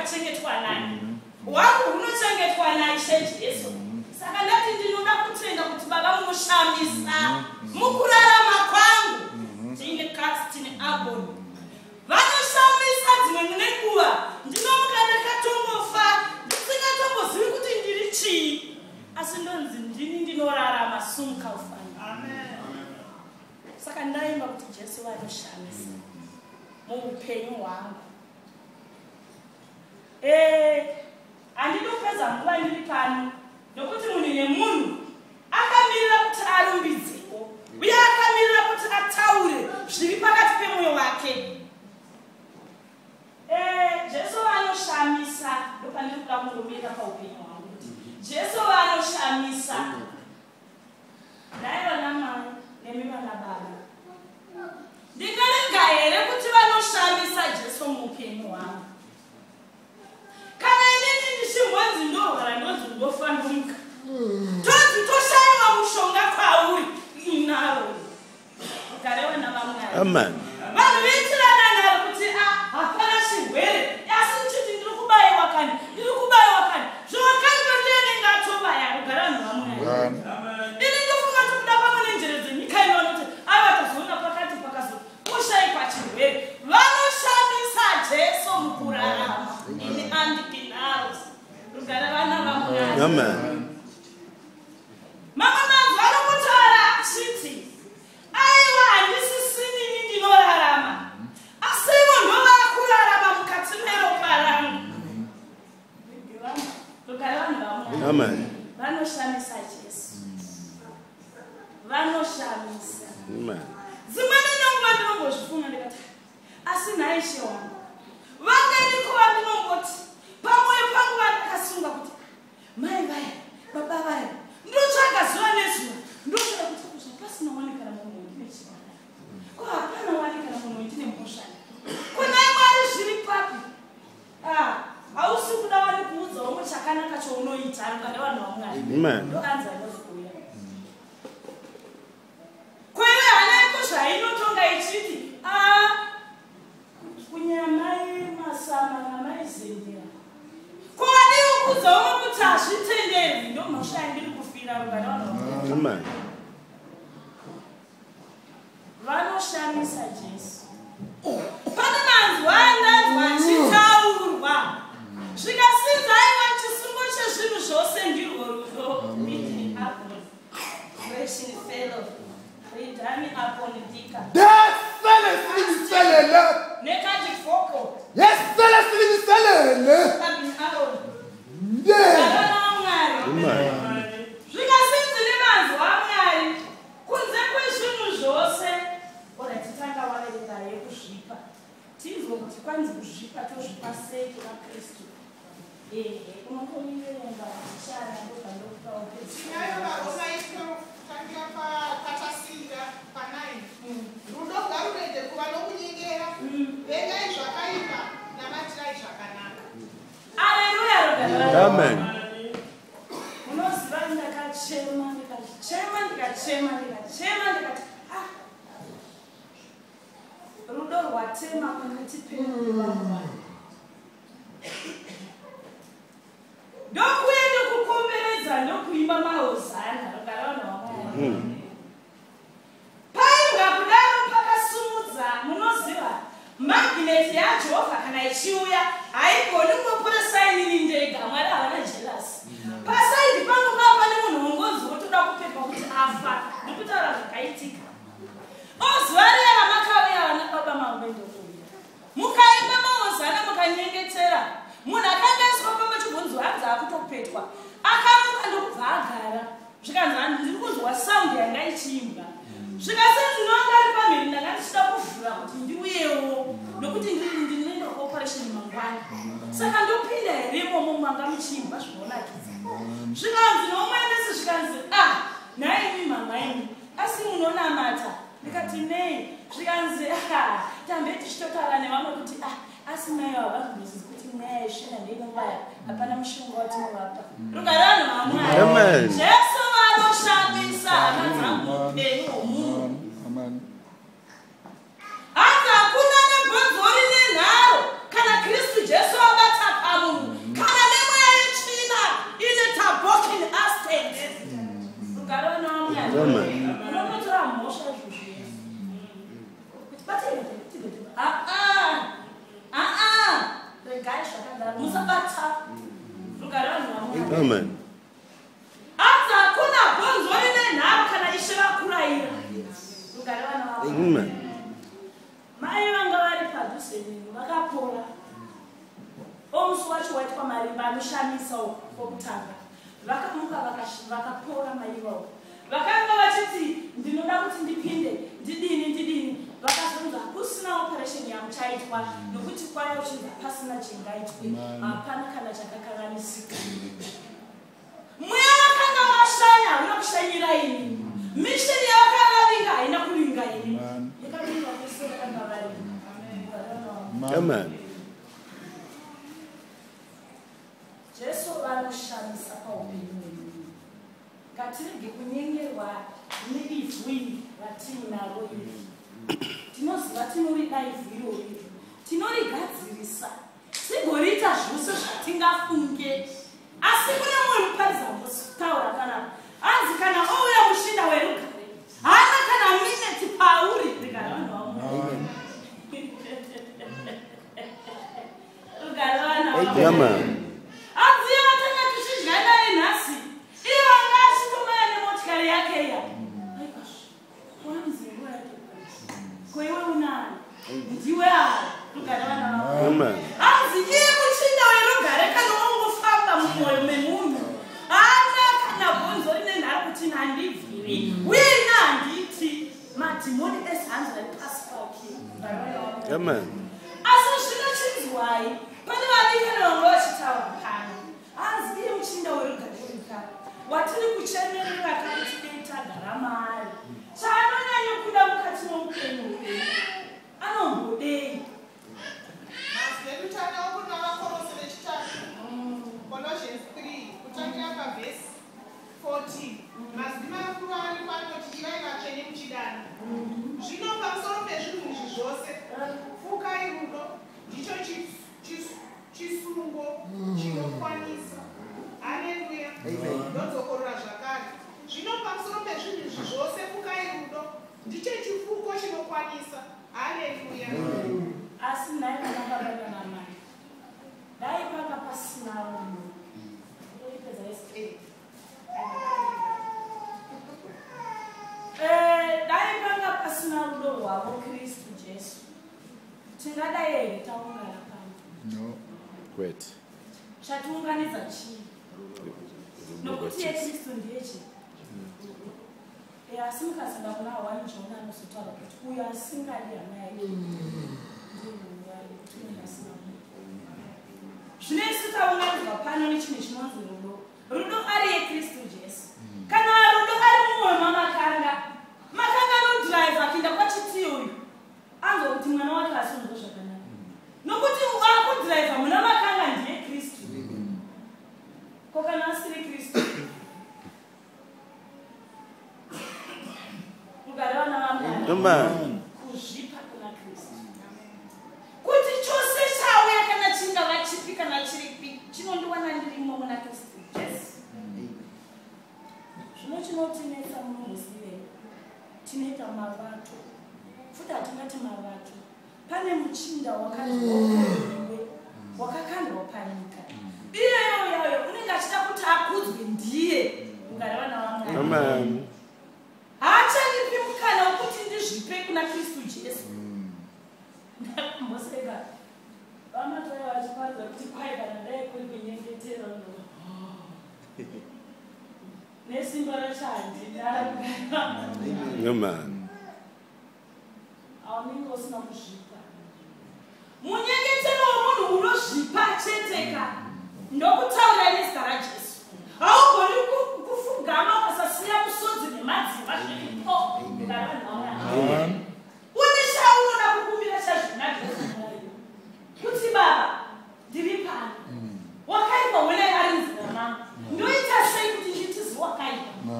wakachengetwa naye. Wangu unochengetwa naye Jesu. Saka ndati ndinoda kutenda kuti baba munoshamisa mukurarama kwangu. Tine kasi tine aboni. Vanoshamisa dzimwe nenguva ndinomuka ndakatongofa ndisingatongozivi kuti ndiri chii. Asi ndonzi ndini ndinorarama sumuka ufani. Amen. Saka ndaimba kuti Jesu vanoshamisa muupenyu hwangu. Handinopedza nguva ndiri pano nokuti munhu nemunhu akamirira kuti arumbidzewo uye akamirira kuti ataure zviri pakati pemwoyo wake. Jesu vanoshamisa ndopandiri kuda kungomira paupenyu hwangu kuti Jesu vanoshamisa. Nhai vanamai nemi vana baba, ndingarega here kuti vanoshamisa Jesu muupenyu hwangu? Kana inini ndichimhodzi ndorwara ndonzi ndofanduka, tonzi toshaiwa mushonga kwauri inaro ugare vana vaMwari. Amen. Vanhu veitirana naro kuti hapana chirwere, asi uchiti ndiri kubayiwa kani, ndiri kubayiwa kani, zvinokango ndienenge atobaya ugare vanhu vaMwari. Ini ndofunga kuti kuda pamwe nenjere dzenyika inoona kuti avatazoona pakati pakazokushaikwa chirwere. Vanoshamisa Jesu mukurarama. Ini andipinaus ugare vana vaMwari. Amen. Mama manzi vanokutaura achiti aiwa handisisini ini ndinorarama, asi ivo ndovakurarama mukati meropa rangu. Ugare vanhu vaMwari. Amen. Vanoshamisa Jesu. Vanoshamisa. Amen. Dzimweni nenguva ndinombozvifunga ndikati asi nhai She wangu vanganikuva ndinomboti pamwoyo pangu vandakasunga kuti mai vaya baba vaya ndotsvaga zuva nezuva ndotsvaga kuti kuzva pasina wanikana munhu ndine chivana ko hapana wanikana munhu ndine mbushana kunai Mwari zviri papi. Hausi kuda wani kuudza omwe chakanaka chounoita ugare vanhu vaMwari. Ndoanza nozikuya kwewe hanaiko zvainotonga ichiti kunyamai masama namai zendera kwadiwo kudza omwe kuti hazvitenderwi ndomhosva yandiri kufira ugare vanhu vaMwari. Vanoshamisa Jesu. Pane manzwa andanzwa achitaurwa zvikasinza aiwa chisungo chezvinhu zvose ndirwo rudo. Meeting upon Christian fellow ridhani upon dika nekajifoko kabin aron vana vaMwari. Zvikasinzi nemanzwa aMwari kunze kwezvinhu zvose. Ora titanga waverenga yekuzvipa tizwe kuti kwanzi kuzvipa tozvipa sei kuna Kristu. Unotomiverenga tichana ndoga ndokutaukaaaapatasira panai rudo ngaruende kuva nokunyengera vengai zvakaipa namatirai zvakanaka. Aleluya. Amen. Unoziva ndakachema ndikati rudo rwatema pakati penyu vaMwari. Ndokuya ndokukomberedza ndokuimba mahozana rugare vanhu vaMwari. Painga kudaro pakasumudza. Munoziva magineti yaJehovha kana ichiuya haigoni kungoporesa inini ndega. Mwari havana jelasi. Pasaidi pangu pava pane munhu wongonzi wotoda kupepwa kuti afa ndokutaura zvakaitika. Zuva riya ramakauya vana baba mangu ndokuya mukaimba mahozana mukanyengetera. Munhu akanga aiswa pamachibvunzo hanzi akutopetwa akamuka ndokubva agara. Zvikanzi ndiri kunzwa saundi yanga ichiimba. Zvikasenzi ndinonga ari pamhiri ndanga ndichida kuvhura kuti ndiuyewo nokuti ndinoenda kuoperation mangwana. Saka ndopinda heremo mumanga muchiimba zvinonakidza. Zvikanzi nomwenesi zvikanzi nhaimi mamaini asi munonamata. Ndikati nei. Zvikanzi tambe tichitotaura nevamwe kuti asi mai havazvinzwisisi kuti nyaya yesvina ndeinobaya hapana mushonga watinovapa. Rugare vanhu vaMwari. Jesu vanoshamisa hama dzangu upenyu hwomunhu. Hanzi hakuna nebhonzo rine nharo kana Kristu Jesu abata pamwe unotora mhosva izvozvo regai zvakadaro musabata rugare vanhu vamwe asi hakuna gonzo rine nharo kana ishe vakuraira rugare vana vavo mai vanga vari padhuze nenu vakapora omusi wacho waitwa marimba anoshamisa okutanga vakamuka vakapora mai vavo vakanga vachiti ndinoda kuti ndipinde ndidini vakazonzi hakusina operation yamuchaitwa nokuti kwaya uchibva pasina chingaitwe hapana kana chakakanganisika mweya vakanga vashanya hauna kushanyira ini misheni yavakavavinga haina kuvinga ini yakavinga kwese vakanga vari Jesu vanoshamisa paupenyu hwedu. Ngatirege kunyengerwa neivhu iri ratinaro iri. Tinoziva tinorida ivhu irori, tinorigadzirisa tigoriita zvose zvatingafunge. Asi kune mumwe muparidzi ambotaura panapa anzi kana ouya mushinda werugare haana kana mineti pauri rugare vanhu vamwe. Rugare vanhu vamwe. Adziya vatanga tuchidya naye nhasi ivo anga achitomaya nemotikari yake ya wanzi nguva yake koiwe unani ndiwe ari rugare vana vamwe. Anzi iye muchinda werugare kana ongofamba mumwoyo memunhu haana kana bvunzo rine nharo kuti handibviri uye ina handiti madhimoni ese hanzi vari pasi pake rugare vana vamwe. Asi zvinochinzwai pane vadikana vanga vachitaura pano hanzi iye muchinda werugare watiri kuchemerera kana tidei tagara maari chaanonyanya kuda mukati muupenyu hwedu anombodei mazekutana okuna vakorosere chitatu Colossians 3 kutangira pavhesi 14 mazwi makuru ari panoti ivai vatsvene muchidano zvino pamusoro pezvinhu izvi zvose fukai rudo ndicho chisungo chinokwanisa. Haleluya. Ndodzokorora zvakare. Zvino pamusoro pezvinhu izvi zvose fukai rudo ndicho chifungo chinokwanisa. Haleluya. Asi naye vanababa namai dai panga pasina rudo dai panga pasina rudo rwavo Kristu Jesu tingadai here taungana pano. No. Wait. Chatiunganidza chii? Nokuti yeKristu ndiye chii? Asi mukasanga kuna Hwani Jona anozotaura kuti uyo asingadi hama yake zvinoisi taunganidzwa pano nechinhu chinonzi rudo. Rudo ari yeKristu Jesu. Kana rudo ari mumwoyo mamakanga anodhiraivha kuenda kwachiti uyu anzwa kuti mwana wake asunzwa zvakanaka nokuti akudhiraivha muna makanga ndiye Kristu. Ko kana asiri Kristu mugare vana vaMwari kuzvipa kuna Kristu kuti chose chauya kana chingava chipi kana chiripi chinondiwana ndirimo muna Kristu Jesu. Zvino chinotinetsa munozive tinoita mavato futi hatingati mavato. Pane muchinda wakazviwe wakakandwa panyika iyeyoyo unenge achida kuti akudzwe ndiye mugare vana vaMwari. Haachanipi mukana wekuti ndizvipe kuna Kristu Jesu. Ndakumboseka vamatoya vachiparidza kuti kwai kana dai kuri kunyengetera nesimba racho handina aunenge usina kuzvipa. Munyengetero womunhu unozvipa cheteka ndokutaura